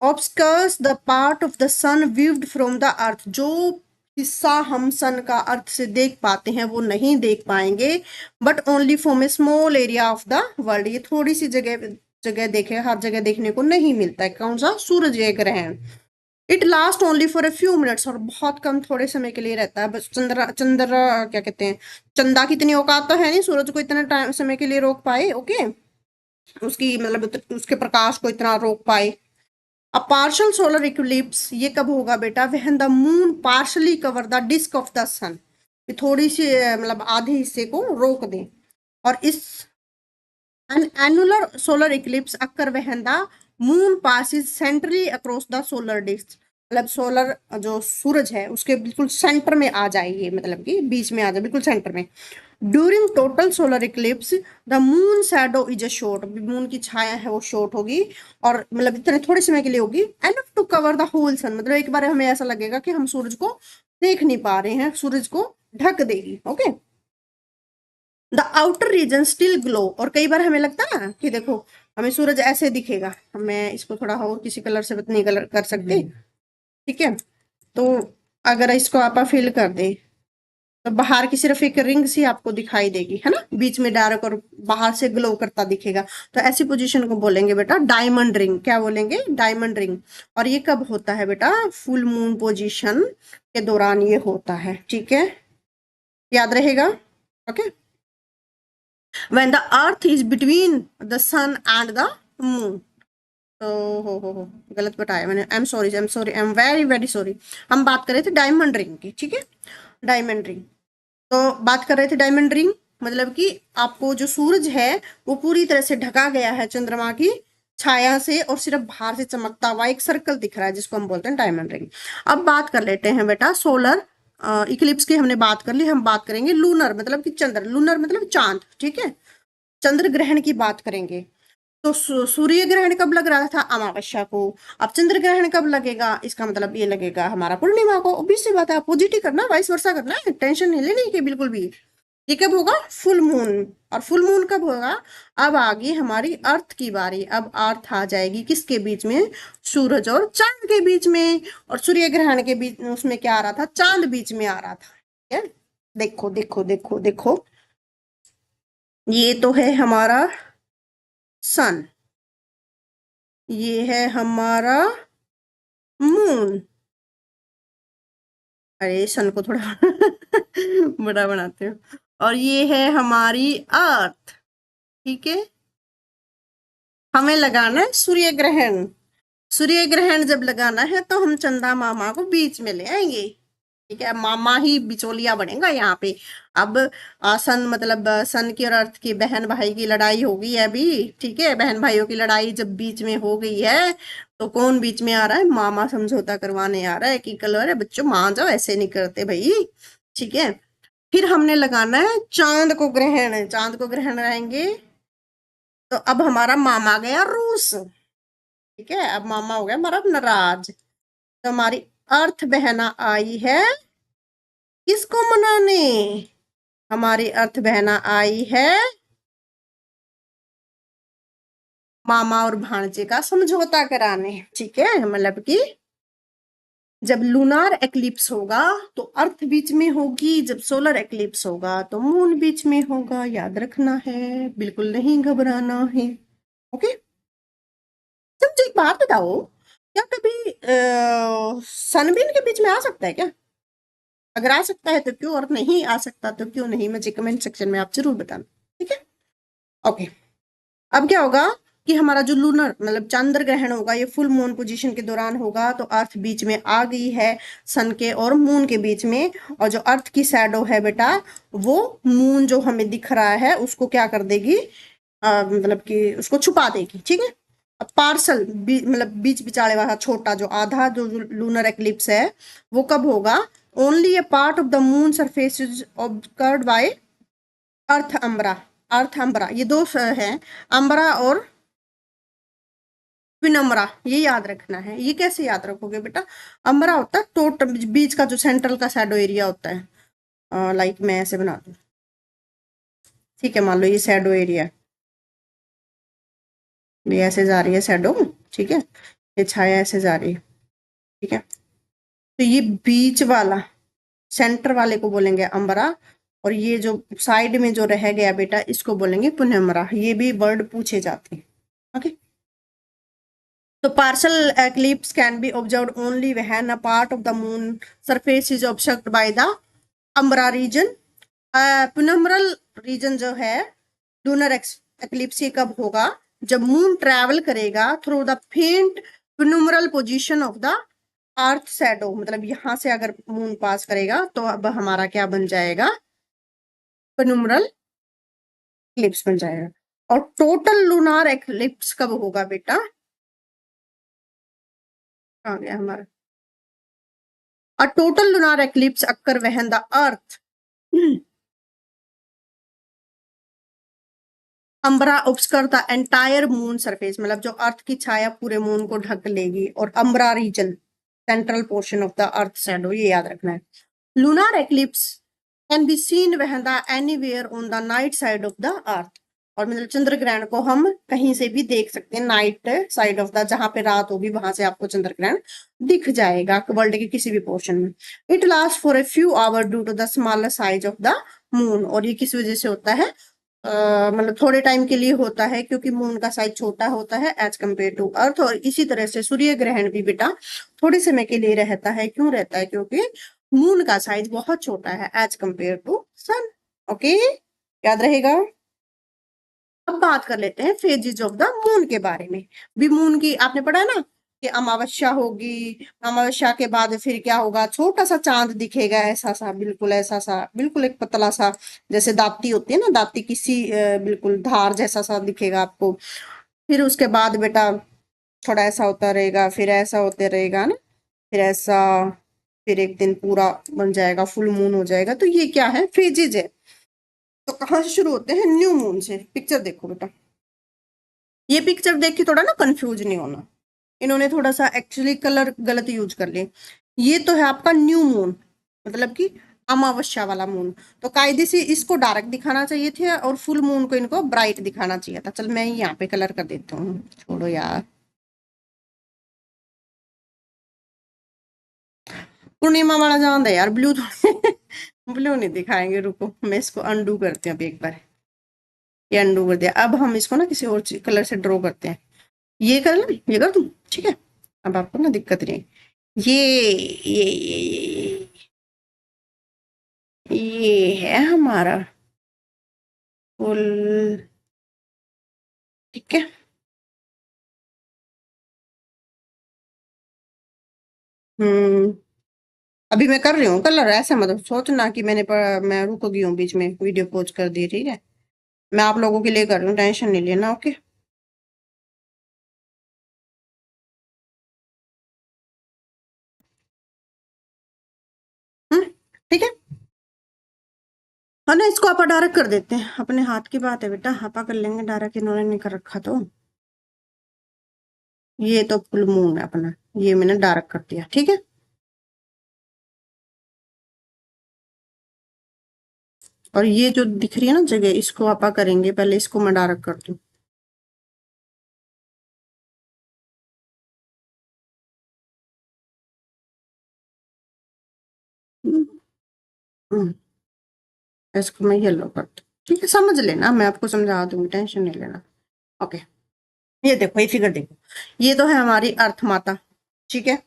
obscures the part of the sun viewed from the earth, जो हिस्सा हम सन का अर्थ से देख पाते हैं वो नहीं देख पाएंगे, but only from A small area of the world, ये थोड़ी सी जगह जगह देखे, हर जगह देखने को नहीं मिलता है। कौन सा, सूरज ग्रहण। It last only for a few minutes, और बहुत कम थोड़े समय के लिए रहता है। बस चंद्र चंद्र क्या कहते हैं, चंदा की इतनी औकात तो है नहीं सूरज को इतना टाइम समय के लिए रोक पाए। ओके, उसकी मतलब उसके प्रकाश को इतना रोक पाए। अ पार्शियल सोलर इक्लिप्स ये कब होगा बेटा, when the moon partially cover the disc of the sun, थोड़ी सी मतलब आधे हिस्से को रोक दे। और इस an annular solar eclipse occur when the moon passes centrally across the solar disc, मतलब सोलर जो सूरज है उसके बिल्कुल सेंटर में आ जाए, ये मतलब कि बीच में आ जाए, बिल्कुल सेंटर में। During total solar Eclipse the moon shadow is a short, moon की छाया है वो शॉर्ट होगी, और मतलब इतने थोड़े समय के लिए होगी, enough to cover the whole sun, मतलब एक बार हमें ऐसा लगेगा कि हम सूरज को देख नहीं पा रहे हैं, सूरज को ढक देगी। Okay, the outer region still glow, और कई बार हमें लगता है कि देखो हमें सूरज ऐसे दिखेगा, मैं इसको थोड़ा और किसी कलर से नहीं कलर कर सकते। ठीक है, तो अगर इसको आप फिल कर दे तो बाहर की सिर्फ एक रिंग सी आपको दिखाई देगी, है ना, बीच में डार्क और बाहर से ग्लो करता दिखेगा। तो ऐसी पोजीशन को बोलेंगे बेटा डायमंड रिंग। क्या बोलेंगे, डायमंड रिंग। और ये कब होता है बेटा, फुल मून पोजीशन के दौरान ये होता है। ठीक है, याद रहेगा। Okay, when the earth is between the sun and the moon. तो हो गलत बताया मैंने, I am sorry, I am sorry, I am very very sorry. हम बात कर रहे थे डायमंड रिंग की। ठीक है, डायमंड रिंग, तो बात कर रहे थे डायमंड रिंग, मतलब कि आपको जो सूरज है वो पूरी तरह से ढका गया है चंद्रमा की छाया से, और सिर्फ बाहर से चमकता हुआ एक सर्कल दिख रहा है जिसको हम बोलते हैं डायमंड रिंग। अब बात कर लेते हैं बेटा सोलर इक्लिप्स की, हमने बात कर ली, हम बात करेंगे लूनर मतलब कि चंद्र, लूनर मतलब चांद। ठीक है, चंद्र ग्रहण की बात करेंगे। तो सूर्य ग्रहण कब लग रहा था? अमावस्या को। अब चंद्र ग्रहण कब लगेगा? इसका मतलब ये लगेगा हमारा पूर्णिमा को। ऑब्वियस सी बात है, अपोजिट ही करना, वाइस वर्सा करना है, टेंशन नहीं लेनी कि बिल्कुल भी। ये कब होगा? Full moon. और फुल मून कब होगा? अब आ गई हमारी अर्थ की बारी। अब अर्थ आ जाएगी किसके बीच में? सूरज और चांद के बीच में। और सूर्य ग्रहण के बीच उसमें क्या आ रहा था? चांद बीच में आ रहा था। ठीक है, देखो देखो देखो देखो, ये तो है हमारा सन, ये है हमारा मून। अरे सन को थोड़ा बड़ा बनाते हो। और ये है हमारी अर्थ। ठीक है, हमें लगाना है सूर्य ग्रहण। सूर्य ग्रहण जब लगाना है तो हम चंदा मामा को बीच में ले आएंगे। ठीक है, मामा ही बिचौलिया बनेगा यहाँ पे। अब सन मतलब सन की और अर्थ की बहन भाई की लड़ाई हो गई है अभी। ठीक है, बहन भाइयों की लड़ाई जब बीच में हो गई है तो कौन बीच में आ रहा है? मामा समझौता करवाने आ रहा है कि कल, अरे बच्चों मान जाओ, ऐसे नहीं करते भाई। ठीक है, फिर हमने लगाना है चांद को ग्रहण। चांद को ग्रहण रहेंगे तो अब हमारा मामा गया रूस। ठीक है, अब मामा हो गया हमारा नाराज। तो हमारी अर्थ बहना आई है किसको मनाने? हमारी अर्थ बहना आई है मामा और भांजे का समझौता कराने। ठीक है, मतलब कि जब लूनार एक्लिप्स होगा तो अर्थ बीच में होगी, जब सोलर एक्लिप्स होगा तो मून बीच में होगा। याद रखना है, बिल्कुल नहीं घबराना है। ओके, तुम मुझे एक बात बताओ, क्या कभी सनबीन के बीच में आ सकता है क्या? अगर आ सकता है तो क्यों, और नहीं आ सकता तो क्यों नहीं? मुझे कमेंट सेक्शन में आप जरूर बताना। ठीक है, ओके। अब क्या होगा कि हमारा जो लूनर मतलब चंद्र ग्रहण होगा ये फुल मून पोजीशन के दौरान होगा, तो अर्थ बीच में आ गई है सन के और मून के बीच में। और जो अर्थ की शैडो है बेटा, वो मून जो हमें दिख रहा है उसको क्या कर देगी? मतलब कि उसको छुपा देगी। ठीक है, अब पार्सल मतलब बीच बिचाले वाला छोटा जो आधा जो लूनर एक्लिप्स है वो कब होगा? Only a part of the moon surface is obscured by earth umbra. Earth अम्बरा ये दो हैं, अम्बरा और विनम्रा, ये याद रखना है। ये कैसे याद रखोगे बेटा? अम्बरा होता है टोटल बीच का जो सेंट्रल का शैडो एरिया होता है। लाइक मैं ऐसे बना दूं। ठीक है, मान लो ये शैडो एरिया, ये ऐसे जा रही है शैडो। ठीक है, ये छाया ऐसे जा रही है। ठीक है, तो ये बीच वाला सेंटर वाले को बोलेंगे अम्बरा, और ये जो साइड में जो रह गया बेटा इसको बोलेंगे पुनमरा। ये भी वर्ड पूछे जाते हैं। ओके, तो partial eclipse can be observed only when a part of the moon surface is obscured by the umbra region. penumbral region जो है lunar eclipse ये कब होगा? जब मून ट्रेवल करेगा थ्रू द फेंट penumbral position of the earth shadow. मतलब यहां से अगर मून पास करेगा तो अब हमारा क्या बन जाएगा? पेनुम्ब्रल एक्लिप्स बन जाएगा। और टोटल लूनार एक्लिप्स कब होगा बेटा? आ गया हमारा। A total lunar eclipse occur when the earth अम्बरा obscure the entire moon surface। मतलब जो अर्थ की छाया पूरे मून को ढक लेगी। और umbra region central portion of the earth shadow, ये याद रखना है। Lunar eclipse can be seen when the anywhere on the night side of the earth। और मतलब चंद्र ग्रहण को हम कहीं से भी देख सकते हैं, नाइट साइड ऑफ द, जहां पे रात होगी वहां से आपको चंद्र ग्रहण दिख जाएगा वर्ल्ड के किसी भी पोर्शन में। It last for a few hour due to the smaller size of the moon. और ये किस वजह से होता है? मतलब थोड़े टाइम के लिए होता है क्योंकि मून का साइज छोटा होता है एज कम्पेयर टू अर्थ। और इसी तरह से सूर्य ग्रहण भी बेटा थोड़े समय के लिए रहता है। क्यों रहता है? क्योंकि मून का साइज बहुत छोटा है as compare to sun. Okay, याद रहेगा। अब बात कर लेते हैं फेजेज ऑफ द मून के बारे में। भी मून की आपने पढ़ा है ना कि अमावस्या होगी, अमावस्या के बाद फिर क्या होगा? छोटा सा चांद दिखेगा, ऐसा सा, बिल्कुल ऐसा सा, बिल्कुल एक पतला सा, जैसे दाती होती है ना, दाती किसी बिल्कुल धार जैसा सा दिखेगा आपको। फिर उसके बाद बेटा थोड़ा ऐसा होता रहेगा, फिर ऐसा होते रहेगा ना, फिर ऐसा, फिर एक दिन पूरा बन जाएगा, फुल मून हो जाएगा। तो ये क्या है? फेजेज है। तो कहाँ से शुरू होते हैं? न्यू मून से। पिक्चर देखो बेटा, ये पिक्चर देख के थोड़ा ना कंफ्यूज नहीं होना, इन्होंने थोड़ा सा एक्चुअली कलर गलत यूज कर लिए। ये तो है आपका न्यू मून, मतलब कि अमावस्या वाला मून। तो कायदे से इसको डार्क दिखाना चाहिए थे और फुल मून को इनको ब्राइट दिखाना चाहिए था। चल मैं यहाँ पे कलर कर देती हूँ, छोड़ो यार। पूर्णिमा वाला जान दे यार, ब्लू थोड़े ब्लू नहीं दिखाएंगे, रुको मैं इसको अनडू करती हूँ अभी एक बार। ये अनडू कर दिया। अब हम इसको ना किसी और कलर से ड्रॉ करते हैं। ये कर ना, ये कर दूं, ठीक है। अब आपको ना दिक्कत नहीं। ये है हमारा फुल, ठीक है। हम्म, अभी मैं कर रही हूँ कलर, ऐसे मतलब सोचना कि मैं रुक गई हूँ बीच में, वीडियो पॉज कर दी, ठीक है। मैं आप लोगों के लिए कर रही हूँ, टेंशन नहीं लेना, ओके। हम्म, ठीक है। हाँ ना, इसको आपा डायरेक्ट कर देते हैं, अपने हाथ की बात है बेटा, आपा कर लेंगे डायरेक्ट, इन्होंने नहीं कर रखा तो। ये तो फुल मून है अपना, ये मैंने डार्क कर दिया, ठीक है। और ये जो दिख रही है ना जगह, इसको आपा करेंगे, पहले इसको मैं डार्क कर दूं। हम्म, हम्म, इसको मैं येलो कर दूं, ठीक है। समझ लेना, मैं आपको समझा दूंगी, टेंशन नहीं लेना, ओके। ये देखो, ये फिगर देखो, ये तो है हमारी अर्थ माता, ठीक है।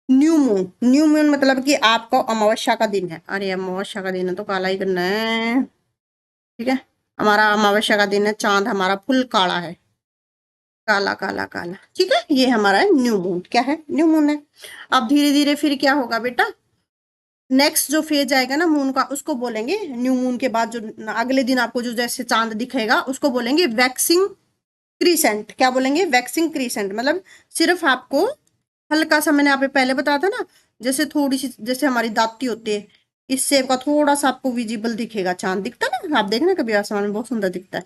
न्यू मून, न्यू मून मतलब कि आपका अमावस्या का दिन है। अरे अमावस्या का दिन है तो काला ही करना है, ठीक है। हमारा अमावस्या का दिन है, चांद हमारा फुल काला है, काला काला काला, ठीक है। ये हमारा है न्यू मून, क्या है, न्यू मून है। अब धीरे धीरे फिर क्या होगा बेटा, नेक्स्ट जो फेज आएगा ना मून का, उसको बोलेंगे न्यू मून के बाद जो अगले दिन आपको जो जैसे चांद दिखेगा, उसको बोलेंगे वैक्सिंग क्रीसेंट। क्या बोलेंगे, वैक्सिंग क्रीसेंट, मतलब सिर्फ आपको हल्का सा, मैंने आप पहले बताया था ना, जैसे थोड़ी सी, जैसे हमारी दाती होती है, इस शेप का थोड़ा सा आपको विजिबल दिखेगा चांद, दिखता है ना, आप देखना कभी आसमान में बहुत सुंदर दिखता है,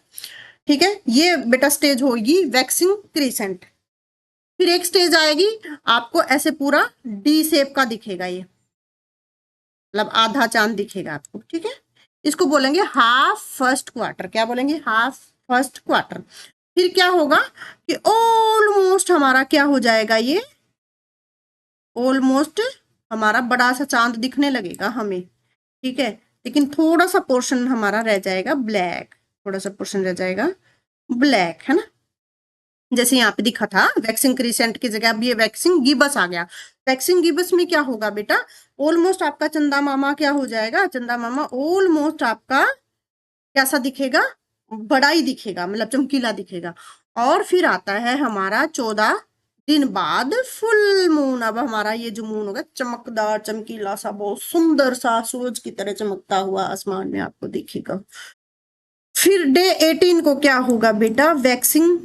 ठीक है। ये बेटा स्टेज होगी वैक्सिंग क्रीसेंट। फिर एक स्टेज आएगी, आपको ऐसे पूरा डी शेप का दिखेगा, ये मतलब आधा चांद दिखेगा आपको, ठीक है। इसको बोलेंगे हाफ फर्स्ट क्वार्टर। क्या बोलेंगे, हाफ फर्स्ट क्वार्टर। फिर क्या होगा कि ऑलमोस्ट हमारा क्या हो जाएगा, ये ऑलमोस्ट हमारा बड़ा सा चांद दिखने लगेगा हमें, ठीक है। लेकिन थोड़ा सा पोर्शन हमारा रह जाएगा ब्लैक, थोड़ा सा पोर्शन रह जाएगा ब्लैक, है ना। जैसे यहाँ पे दिखा था वैक्सिंग क्रीसेंट की जगह अब ये वैक्सिंग गिबस आ गया। वैक्सिंग गिबस में क्या होगा बेटा, ऑलमोस्ट आपका चंदा मामा क्या हो जाएगा, चंदा मामा ऑलमोस्ट आपका कैसा दिखेगा, बड़ा ही दिखेगा, मतलब चमकीला दिखेगा। और फिर आता है हमारा 14 दिन बाद फुल मून। अब हमारा ये जो मून होगा चमकदार चमकीला सा, बहुत सुंदर सा, सूरज की तरह चमकता हुआ आसमान में आपको दिखेगा। फिर डे 18 को क्या होगा बेटा, वैक्सिंग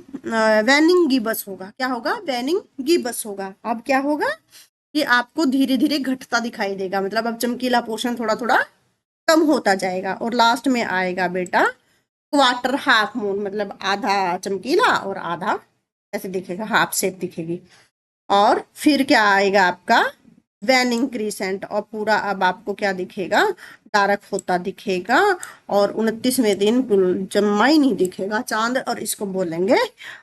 वैनिंग गिबस होगा। क्या होगा, वैनिंग गिबस होगा। अब क्या होगा कि आपको धीरे धीरे घटता दिखाई देगा, मतलब अब चमकीला पोर्शन थोड़ा थोड़ा कम होता जाएगा, और लास्ट में आएगा बेटा क्वार्टर हाफ मून, मतलब आधा चमकीला और आधा ऐसे दिखेगा, हाफ शेप दिखेगी। और फिर क्या आएगा आपका वैनिंग क्रीसेंट, और पूरा अब आपको क्या दिखेगा, डार्क होता दिखेगा। और 29वें दिन जम्मा ही नहीं दिखेगा चांद, और इसको बोलेंगे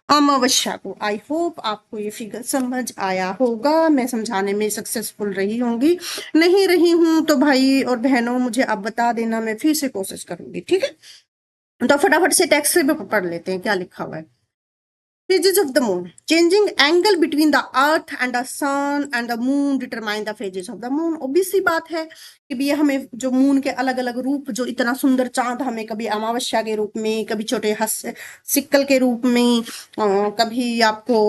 अमावस्या को। आई होप आपको ये फिगर समझ आया होगा, मैं समझाने में सक्सेसफुल रही होंगी। नहीं रही हूं तो भाई और बहनों मुझे अब बता देना, मैं फिर से कोशिश करूंगी, ठीक है। तो फटाफट से टेक्स्ट से पढ़ लेते हैं क्या लिखा हुआ है। Phases of the moon. Changing angle between the earth and the sun and the moon determine the phases of the moon. obvious सी बात है कि भी ये हमें जो मून के अलग अलग रूप, जो इतना सुंदर चांद हमें कभी अमावस्या के रूप में, कभी छोटे सिक्कल के रूप में, कभी आपको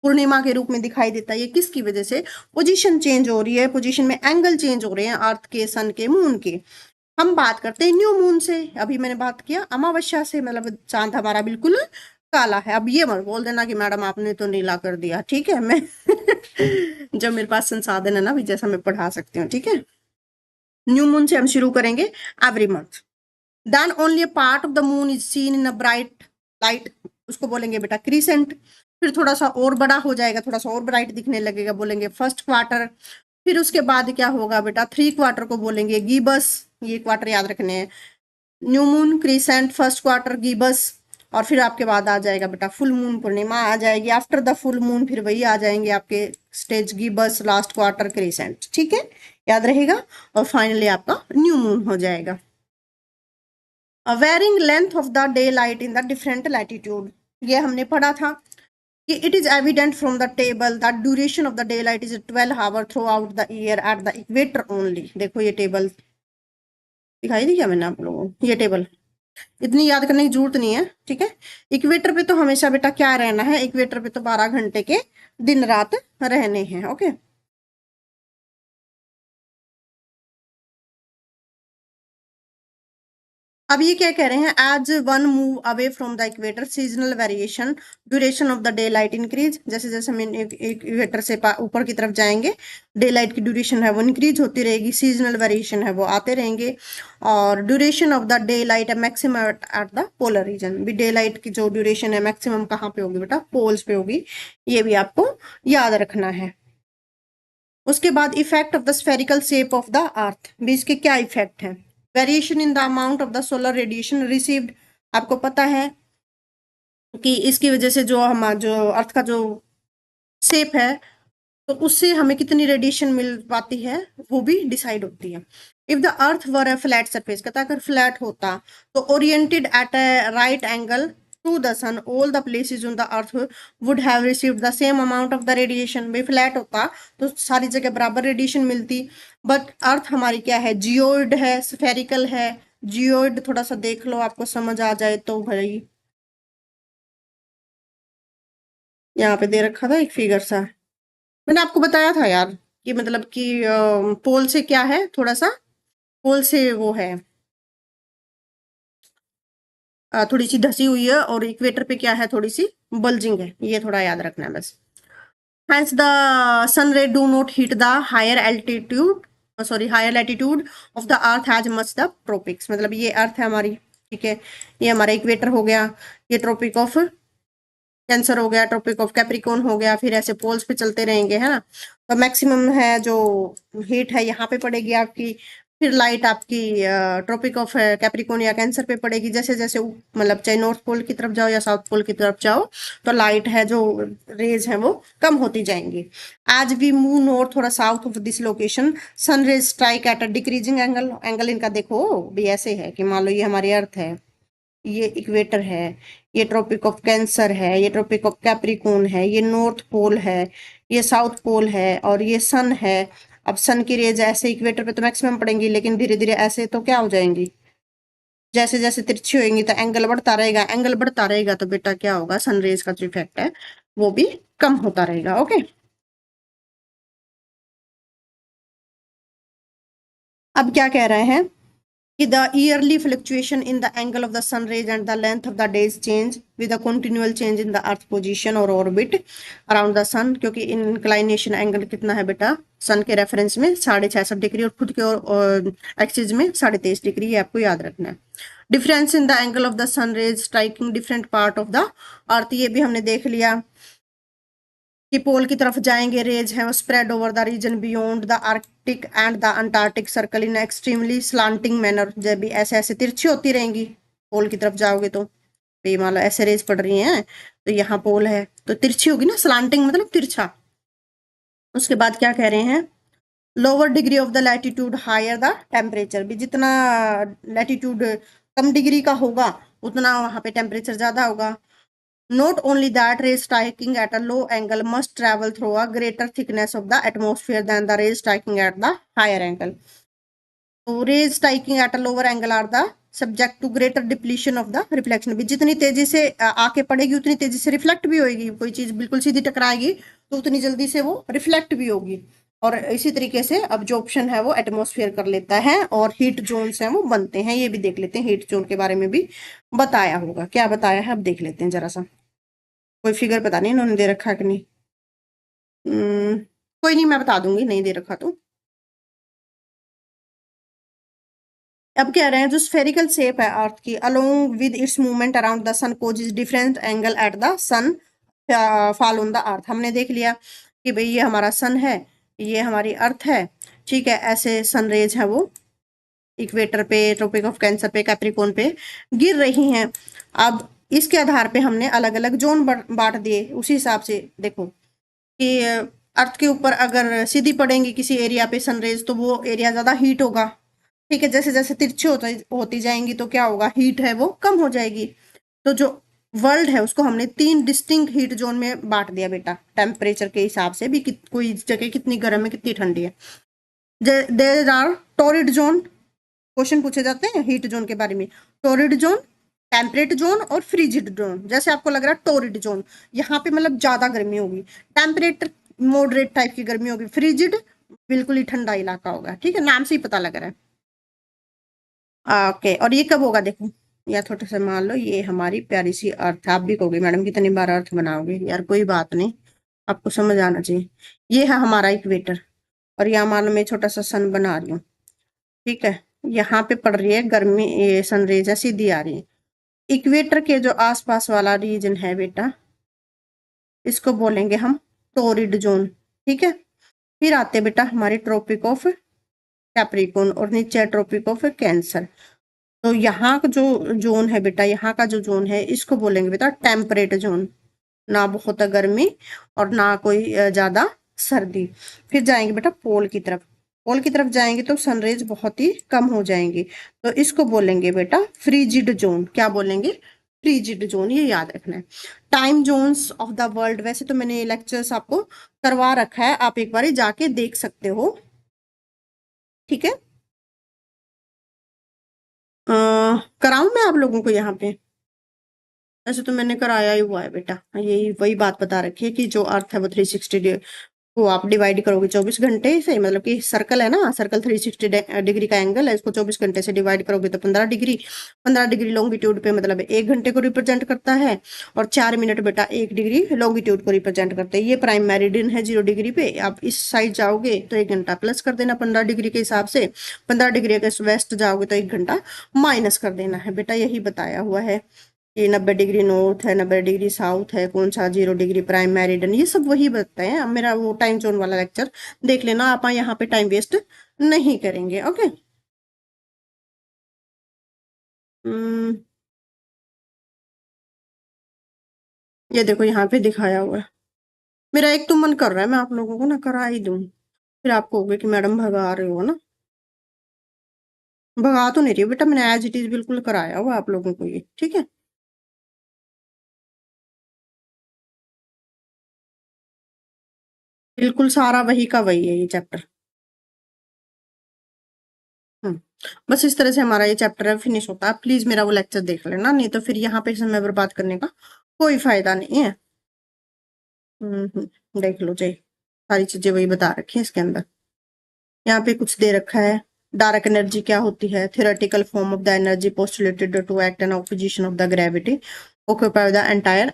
पूर्णिमा के रूप में दिखाई देता है, ये किसकी वजह से, पोजीशन चेंज हो रही है, पोजीशन में एंगल चेंज हो रहे हैं अर्थ के, सन के, मून के। हम बात करते हैं न्यू मून से, अभी मैंने बात किया अमावस्या से, मतलब चांद हमारा बिल्कुल काला है। अब ये मत बोल देना कि मैडम आपने तो नीला कर दिया, ठीक है। मैं जब मेरे पास संसाधन है ना भी, जैसा मैं पढ़ा सकती हूँ, ठीक है। न्यू मून से हम शुरू करेंगे। Every month then only a part of the moon is seen in a bright light, उसको बोलेंगे बेटा क्रीसेंट। फिर थोड़ा सा और बड़ा हो जाएगा, थोड़ा सा और ब्राइट दिखने लगेगा, बोलेंगे फर्स्ट क्वार्टर। फिर उसके बाद क्या होगा बेटा, 3 क्वार्टर को बोलेंगे गीबस। ये क्वार्टर याद रखने हैं, new moon, crescent, first quarter, gibbous. और फिर आपके बाद आ जाएगा बेटा फुल मून, पूर्णिमा आ जाएगी आफ्टर द फुल मून, फिर वही आ जाएंगे आपके स्टेज गीबस, लास्ट क्वार्टर, क्रीसेंट। ठीक है, याद रहेगा। और फाइनली आपका न्यू मून हो जाएगा। Varying length of the day light in the different latitude, ये हमने पढ़ा था कि it is evident from the table that duration of the day light is 12 hour throughout the year at the equator only. देखो ये table दिखाई दी क्या मैंने आप लोगों को, ये टेबल इतनी याद करने की जरूरत नहीं है। ठीक है, इक्वेटर पे तो हमेशा बेटा क्या रहना है, इक्वेटर पे तो 12 घंटे के दिन रात रहने हैं। ओके, अब ये क्या कह रहे हैं, as one move away from the equator seasonal variation duration of the day light increase. जैसे जैसे हम इक्वेटर से ऊपर की तरफ जाएंगे, डे लाइट की ड्यूरेशन है वो इंक्रीज होती रहेगी, सीजनल वेरिएशन है वो आते रहेंगे। और duration of the day light है maximum at the polar region, भी डे लाइट की जो ड्यूरेशन है मैक्सिमम कहाँ पे होगी बेटा, पोल्स पे होगी। ये भी आपको याद रखना है। उसके बाद effect of the spherical shape of the अर्थ, भी इसके क्या इफेक्ट है। Variation in the amount of the solar radiation received, आपको पता है कि इसकी वजह से जो हमारा जो अर्थ का जो शेप है, तो उससे हमें कितनी रेडिएशन मिल पाती है वो भी डिसाइड होती है। If the earth were a flat surface, कहता अगर फ्लैट होता तो oriented at a right angle to the sun all the places on the earth would have received the same amount of the radiation. भाई flat होता तो सारी जगह बराबर रेडिएशन मिलती, बट अर्थ हमारी क्या है, जियोइड है, स्फेरिकल है। जियोइड थोड़ा सा देख लो, आपको समझ आ जाए तो भाई, यहाँ पे दे रखा था एक फिगर सा, मैंने आपको बताया था यार कि मतलब कि पोल से क्या है, थोड़ा सा पोल से वो है, थोड़ी सी धसी हुई है, और इक्वेटर पे क्या है, थोड़ी सी बल्जिंग है। ये थोड़ा याद रखना है बस। Hence the sun ray do not hit the higher altitude, higher latitude of the earth as much the tropics। मतलब ये अर्थ है हमारी, ठीक है, ये हमारा इक्वेटर हो गया, ये ट्रॉपिक ऑफ कैंसर हो गया, ट्रॉपिक ऑफ कैप्रिकॉर्न हो गया, फिर ऐसे पोल्स पे चलते रहेंगे, है ना। तो मैक्सिमम है जो हीट है यहाँ पे पड़ेगी आपकी, फिर लाइट आपकी ट्रॉपिक ऑफ कैप्रिकॉर्न या कैंसर पे पड़ेगी। जैसे जैसे मतलब चाहे नॉर्थ पोल की तरफ जाओ या साउथ पोल की तरफ जाओ, तो लाइट है जो रेज है वो कम होती जाएंगी। एज वी मूव नॉर्थ और south of this location sun rays strike at a decreasing angle. Angle इनका देखो भी ऐसे है कि मान लो ये हमारी अर्थ है, ये इक्वेटर है, ये ट्रॉपिक ऑफ कैंसर है, ये ट्रॉपिक ऑफ कैप्रिकॉर्न है, ये नॉर्थ पोल है, ये साउथ पोल है, और ये सन है। अब सन की रेज ऐसे इक्वेटर पे तो मैक्सिमम पड़ेंगी, लेकिन धीरे धीरे ऐसे तो क्या हो जाएंगी, जैसे जैसे तिरछी होंगी तो एंगल बढ़ता रहेगा, एंगल बढ़ता रहेगा तो बेटा क्या होगा, सन रेज का जो इफेक्ट है वो भी कम होता रहेगा। ओके, अब क्या कह रहे हैं the yearly fluctuation in the angle of the sun rays and the length of the days change with a continual change in the earth position or orbit around the sun। क्योंकि inclination angle कितना है बेटा, सन के reference में 66.5 degree, और खुद के और एक्सिस में 23.5 डिग्री, ये आपको याद रखना है। Difference in the angle of the sun rays striking different part of the earth, ये भी हमने देख लिया कि पोल की तरफ जाएंगे रेज है वो spread over the region beyond the arctic and the antarctic circle in extremely slanting manner. जब भी ऐसे ऐसे तिरछी होती रहेंगी पोल की तरफ जाओगे तो, ये मान लो ऐसे रेज पड़ रही हैं तो यहाँ पोल है तो तिरछी होगी ना, स्लांटिंग मतलब तिरछा। उसके बाद क्या कह रहे हैं, lower degree of the latitude higher the temperature, भी जितना लैटिट्यूड कम डिग्री का होगा उतना वहां पे टेम्परेचर ज्यादा होगा। Not only that, rays striking at a low angle must travel through a greater thickness of the atmosphere than the rays striking at the higher angle। तो rays striking at a lower angle are the subject to greater depletion of the reflection। भी जितनी तेजी से आके पड़ेगी उतनी तेजी से रिफ्लेक्ट भी होगी। कोई चीज बिल्कुल सीधी टकराएगी तो उतनी जल्दी से वो रिफ्लेक्ट भी होगी। और इसी तरीके से अब्जॉर्प्शन है वो एटमॉस्फेयर कर लेता है, और हीट जोन्स हैं वो बनते हैं। ये भी देख लेते हैं, हीट जोन के बारे में भी बताया होगा, क्या बताया है अब देख लेते हैं जरा सा। कोई फिगर पता नहीं इन्होंने दे रखा है कि नहीं, कोई नहीं मैं बता दूंगी, नहीं दे रखा तो। अब कह रहे हैं जो स्फेरिकल शेप है अर्थ की along with its movement around the sun causes different angle at the sun fall on the earth. हमने देख लिया कि भाई ये हमारा सन है, ये हमारी अर्थ है, ठीक है। ऐसे सनरेज है वो इक्वेटर पे, ट्रॉपिक ऑफ कैंसर पे, कैप्रिकॉर्न पे गिर रही हैं। अब इसके आधार पे हमने अलग अलग जोन बांट दिए। उसी हिसाब से देखो कि अर्थ के ऊपर अगर सीधी पड़ेंगी किसी एरिया पे सनरेज तो वो एरिया ज्यादा हीट होगा, ठीक है। जैसे जैसे तिरछी होती जाएंगी तो क्या होगा, हीट है वो कम हो जाएगी। तो जो वर्ल्ड है उसको हमने 3 डिस्टिंक्ट हीट जोन में बांट दिया बेटा, टेम्परेचर के हिसाब से भी कोई जगह कितनी गर्म है कितनी ठंडी है। There are torrid zone, question पूछे जाते हैं हीट जोन के बारे में। टोरिड जोन, टेम्परेट जोन और फ्रीजिड जोन। जैसे आपको लग रहा है टोरिड जोन, यहाँ पे मतलब ज्यादा गर्मी होगी। टेम्परेट मॉडरेट टाइप की गर्मी होगी। फ्रीजिड बिल्कुल ही ठंडा इलाका होगा, ठीक है, नाम से ही पता लग रहा है। ओके, और ये कब होगा देखो, या थोड़ा सा मान लो ये हमारी प्यारी सी अर्थ है। आप भी कहोगे मैडम कितनी बार अर्थ बनाओगे, यार कोई बात नहीं, आपको समझ आना चाहिए। ये है हमारा इक्वेटर, और यहाँ मान लो मैं छोटा सा सन बना रही हूँ, ठीक है। यहाँ पे पड़ रही है गर्मी, ये सनरेज है सीधी आ रही है। इक्वेटर के जो आसपास वाला रीजन है बेटा, इसको बोलेंगे हम टोरिड जोन, ठीक है। फिर आते बेटा हमारे ट्रॉपिक ऑफ कैप्रिकॉर्न, और नीचे ट्रॉपिक ऑफ कैंसर। तो यहाँ का जो जोन है बेटा, यहाँ का जो जोन है इसको बोलेंगे बेटा टेम्परेट जोन, ना बहुत गर्मी और ना कोई ज्यादा सर्दी। फिर जाएंगे बेटा पोल की तरफ, पोल की तरफ जाएंगे तो सनरेज बहुत ही कम हो जाएंगी, तो इसको बोलेंगे बेटा फ्रीजिड जोन। क्या बोलेंगे, फ्रीजिड जोन, ये याद रखना है। Time zones of the world, वैसे तो मैंने लेक्चर्स आपको करवा रखा है, आप एक बार जाके देख सकते हो, ठीक है। कराऊं मैं आप लोगों को यहाँ पे, ऐसे तो मैंने कराया ही हुआ है बेटा। यही वही बात बता रखी है कि जो अर्थ है वो 360 को आप डिवाइड करोगे 24 घंटे से, मतलब कि सर्कल है ना, सर्कल 360 डिग्री का एंगल है, इसको 24 घंटे से डिवाइड करोगे तो 15 डिग्री। 15 डिग्री लॉन्गिट्यूड पे मतलब 1 घंटे को रिप्रेजेंट करता है, और 4 मिनट बेटा 1 डिग्री लॉन्गिट्यूड को रिप्रेजेंट करते हैं। ये प्राइम मेरिडियन है 0 डिग्री पे। आप इस साइड जाओगे तो 1 घंटा प्लस कर देना 15 डिग्री के हिसाब से, 15 डिग्री अगर वेस्ट जाओगे तो 1 घंटा माइनस कर देना है बेटा। यही बताया हुआ है ये 90 डिग्री नॉर्थ है, 90 डिग्री साउथ है, कौन सा 0 डिग्री प्राइम मेरिडियन, ये सब वही बताए हैं। अब मेरा वो टाइम जोन वाला लेक्चर देख लेना आप, यहाँ पे टाइम वेस्ट नहीं करेंगे, ओके। ये देखो यहाँ पे दिखाया हुआ है। मेरा एक तो मन कर रहा है मैं आप लोगों को ना करा ही दूं, फिर आप कहोगे कि मैडम भगा रहे हो ना। भगा तो नहीं रही बेटा, मैंने एज इट इज बिल्कुल कराया हुआ आप लोगों को ये, ठीक है। बिल्कुल सारा वही का वही है ये चैप्टर। हम्म, बस इस तरह से हमारा ये चैप्टर फिनिश होता है। प्लीज मेरा वो लेक्चर देख लेना, नहीं तो फिर यहाँ पे समय बर्बाद करने का कोई फायदा नहीं है। देख लो जी, सारी चीजें वही बता रखी है इसके अंदर। यहाँ पे कुछ दे रखा है, डार्क एनर्जी क्या होती है, theoretical form of the energy postulated to act an opposition of the gravity occupy the entire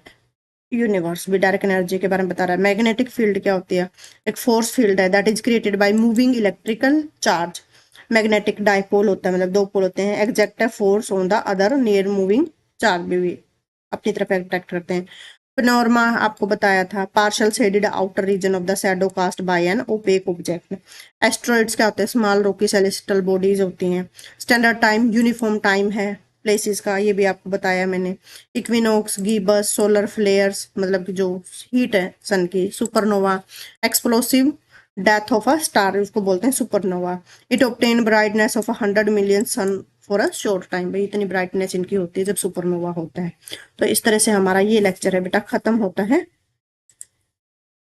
universe. भी डायरेक्ट एनर्जी के बारे में बता रहा है। मैग्नेटिक फील्ड क्या होती है, एक फोर्स फील्ड है that is created by moving electrical charge. Magnetic dipole होता है, मतलब दो पोल होते हैं, exact force on the other near moving charge भी अपनी तरफ अट्रैक्ट करते हैं। पेनोरमा आपको बताया था, partial shaded outer region of the shadow cast by an opaque object. Asteroids क्या होते हैं, स्मॉल रॉकी सेलेस्टियल बॉडीज होती हैं। स्टैंडर्ड टाइम यूनिफॉर्म टाइम है प्लेसेस का, ये भी आपको बताया मैंने। इक्विनोक्स, गीबस, सोलर फ्लेयर्स मतलब कि जो हीट है सन की। Supernova, explosive death of a star, उसको बोलते हैं supernova. It obtain brightness of 100 million sun for a short time. भाई इतनी ब्राइटनेस इनकी होती है जब सुपरनोवा होता है। तो इस तरह से हमारा ये लेक्चर है बेटा खत्म होता है।